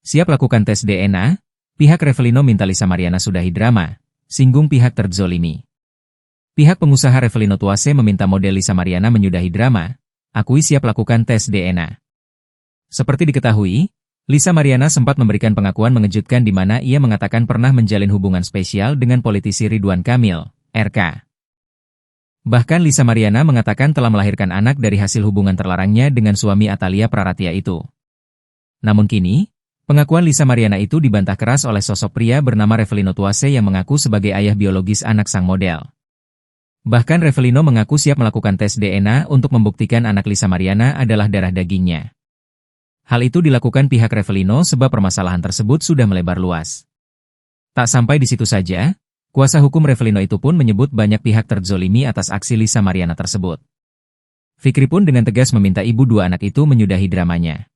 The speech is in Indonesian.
Siap lakukan tes DNA? Pihak Revelino minta Lisa Mariana sudahi drama, singgung pihak terzolimi. Pihak pengusaha Revelino Tuase meminta model Lisa Mariana menyudahi drama, akui siap lakukan tes DNA. Seperti diketahui, Lisa Mariana sempat memberikan pengakuan mengejutkan di mana ia mengatakan pernah menjalin hubungan spesial dengan politisi Ridwan Kamil, RK. Bahkan Lisa Mariana mengatakan telah melahirkan anak dari hasil hubungan terlarangnya dengan suami Atalia Praratia itu. Namun kini, pengakuan Lisa Mariana itu dibantah keras oleh sosok pria bernama Revelino Tuase yang mengaku sebagai ayah biologis anak sang model. Bahkan Revelino mengaku siap melakukan tes DNA untuk membuktikan anak Lisa Mariana adalah darah dagingnya. Hal itu dilakukan pihak Revelino sebab permasalahan tersebut sudah melebar luas. Tak sampai di situ saja, kuasa hukum Revelino itu pun menyebut banyak pihak terzolimi atas aksi Lisa Mariana tersebut. Fikri pun dengan tegas meminta ibu dua anak itu menyudahi dramanya.